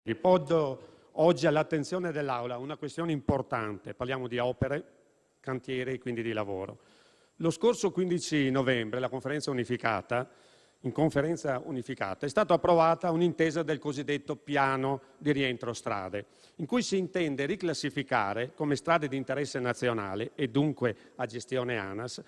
Riporto oggi all'attenzione dell'Aula una questione importante. Parliamo di opere, cantieri e quindi di lavoro. Lo scorso 15 novembre in conferenza unificata è stata approvata un'intesa del cosiddetto piano di rientro strade, in cui si intende riclassificare come strade di interesse nazionale e dunque a gestione ANAS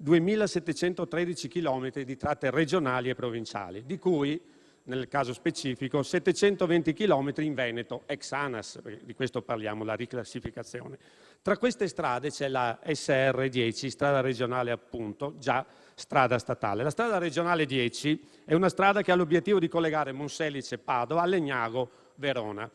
2.713 chilometri di tratte regionali e provinciali, di cui nel caso specifico 720 chilometri in Veneto, ex ANAS, di questo parliamo, la riclassificazione. Tra queste strade c'è la SR10, strada regionale appunto, già strada statale. La strada regionale 10 è una strada che ha l'obiettivo di collegare Monselice, Padova, Legnago, Verona,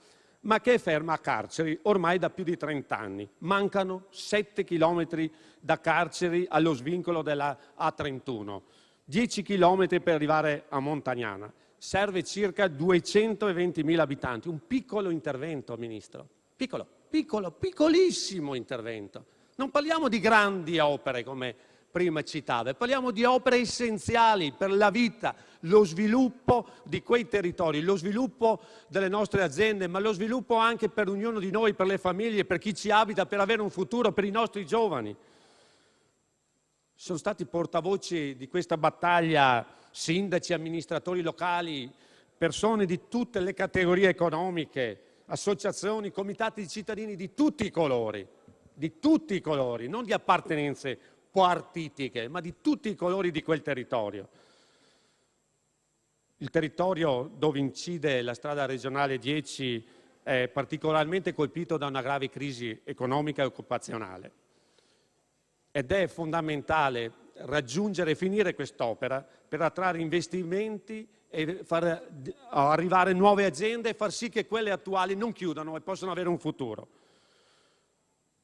ma che è ferma a Carceri ormai da più di 30 anni. Mancano 7 chilometri da Carceri allo svincolo della A31, 10 chilometri per arrivare a Montagnana. Serve circa 220.000 abitanti, un piccolo intervento, Ministro, piccolissimo intervento. Non parliamo di grandi opere come prima citava, parliamo di opere essenziali per la vita, lo sviluppo di quei territori, lo sviluppo delle nostre aziende, ma lo sviluppo anche per ognuno di noi, per le famiglie, per chi ci abita, per avere un futuro, per i nostri giovani. Sono stati portavoce di questa battaglia sindaci, amministratori locali, persone di tutte le categorie economiche, associazioni, comitati di cittadini di tutti i colori, non di appartenenze partitiche, ma di tutti i colori di quel territorio. Il territorio dove incide la strada regionale 10 è particolarmente colpito da una grave crisi economica e occupazionale. Ed è fondamentale raggiungere e finire quest'opera per attrarre investimenti e far arrivare nuove aziende e far sì che quelle attuali non chiudano e possano avere un futuro.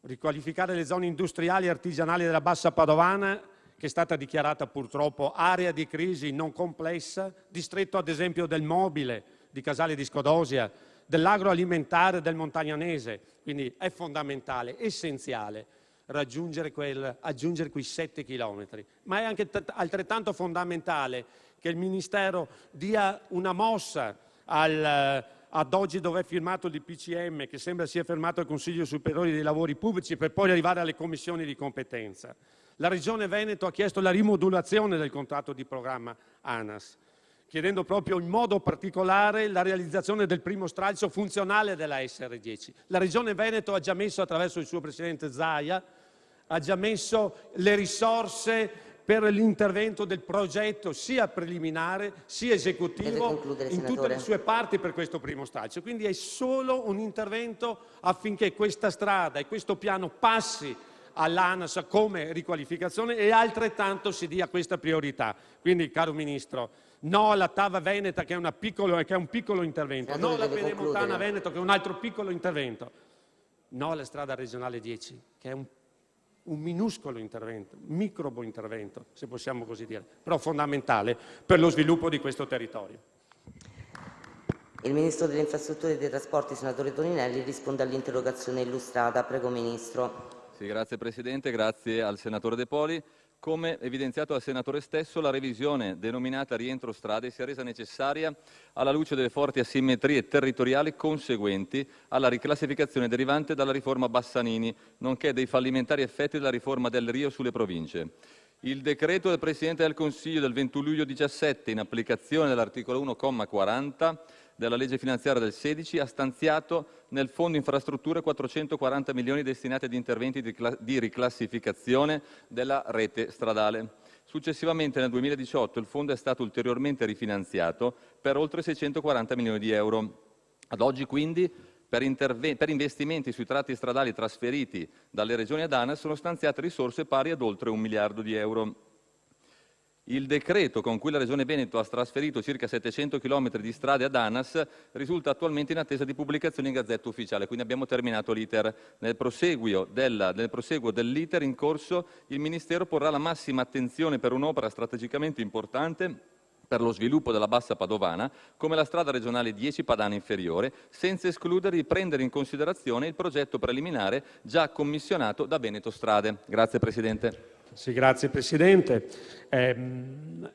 Riqualificare le zone industriali e artigianali della Bassa Padovana, che è stata dichiarata purtroppo area di crisi non complessa, distretto ad esempio del mobile di Casale di Scodosia, dell'agroalimentare del Montagnanese, quindi è fondamentale, essenziale aggiungere quei 7 chilometri, ma è anche altrettanto fondamentale che il Ministero dia una mossa ad oggi dove è firmato il DPCM, che sembra sia fermato al Consiglio Superiore dei Lavori Pubblici per poi arrivare alle commissioni di competenza. La Regione Veneto ha chiesto la rimodulazione del contratto di programma ANAS, chiedendo proprio in modo particolare la realizzazione del primo stralcio funzionale della SR10. La Regione Veneto ha già messo, attraverso il suo presidente Zaia, ha già messo le risorse per l'intervento del progetto sia preliminare sia esecutivo in tutte le sue parti per questo primo stralcio. Quindi è solo un intervento affinché questa strada e questo piano passi all'ANAS come riqualificazione e altrettanto si dia questa priorità. Quindi, caro Ministro, no alla TAV Veneta che è un piccolo intervento, no alla Pedemontana Veneto che è un altro piccolo intervento, no alla strada regionale 10 che è un minuscolo intervento, microbo intervento, se possiamo così dire, però fondamentale per lo sviluppo di questo territorio. Il Ministro delle Infrastrutture e dei Trasporti, senatore Toninelli, risponde all'interrogazione illustrata. Prego, Ministro. Sì, grazie Presidente, grazie al senatore De Poli. Come evidenziato dal senatore stesso, la revisione denominata rientro strade si è resa necessaria alla luce delle forti asimmetrie territoriali conseguenti alla riclassificazione derivante dalla riforma Bassanini, nonché dei fallimentari effetti della riforma Del Rio sulle province. Il decreto del Presidente del Consiglio del 21 luglio 2017, in applicazione dell'articolo 1, comma 40, della legge finanziaria del 16 ha stanziato nel Fondo Infrastrutture 440 milioni destinati ad interventi di riclassificazione della rete stradale. Successivamente nel 2018 il fondo è stato ulteriormente rifinanziato per oltre 640 milioni di euro. Ad oggi quindi per investimenti sui tratti stradali trasferiti dalle regioni ad ANAS sono stanziate risorse pari ad oltre 1 miliardo di euro. Il decreto con cui la Regione Veneto ha trasferito circa 700 km di strade ad ANAS risulta attualmente in attesa di pubblicazione in Gazzetta Ufficiale, quindi abbiamo terminato l'iter. Nel proseguo dell'iter in corso il Ministero porrà la massima attenzione per un'opera strategicamente importante per lo sviluppo della Bassa Padovana, come la strada regionale 10 Padana Inferiore, senza escludere di prendere in considerazione il progetto preliminare già commissionato da Veneto Strade. Grazie Presidente. Sì, grazie Presidente.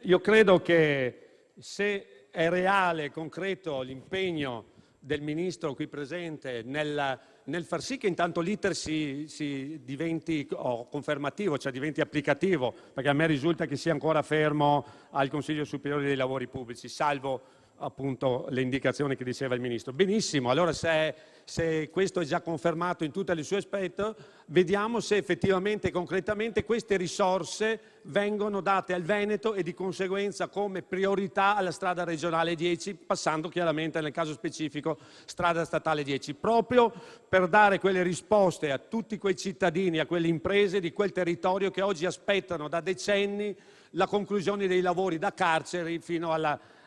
Io credo che se è reale e concreto l'impegno del Ministro qui presente nel far sì che intanto l'iter si diventi confermativo, cioè diventi applicativo, perché a me risulta che sia ancora fermo al Consiglio Superiore dei Lavori Pubblici, salvo appunto le indicazioni che diceva il Ministro. Benissimo, allora se questo è già confermato in tutte le sue aspetto, vediamo se effettivamente e concretamente queste risorse vengono date al Veneto e di conseguenza come priorità alla strada regionale 10, passando chiaramente nel caso specifico strada statale 10, proprio per dare quelle risposte a tutti quei cittadini, a quelle imprese di quel territorio che oggi aspettano da decenni la conclusione dei lavori da Carceri fino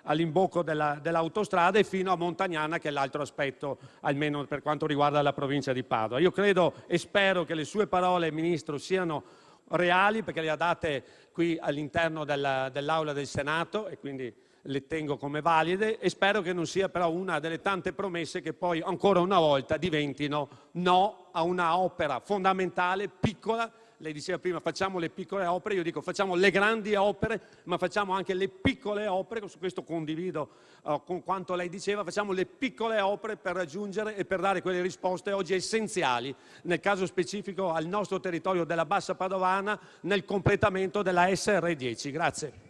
all'imbocco dell'autostrada e fino a Montagnana, che è l'altro aspetto, almeno per quanto riguarda la provincia di Padova. Io credo e spero che le sue parole, Ministro, siano reali, perché le ha date qui all'interno dell'Aula del Senato e quindi le tengo come valide, e spero che non sia però una delle tante promesse che poi ancora una volta diventino no a una opera fondamentale, piccola. Lei diceva prima facciamo le piccole opere, io dico facciamo le grandi opere, ma facciamo anche le piccole opere, su questo condivido con quanto lei diceva, facciamo le piccole opere per raggiungere e per dare quelle risposte oggi essenziali, nel caso specifico al nostro territorio della Bassa Padovana, nel completamento della SR10. Grazie.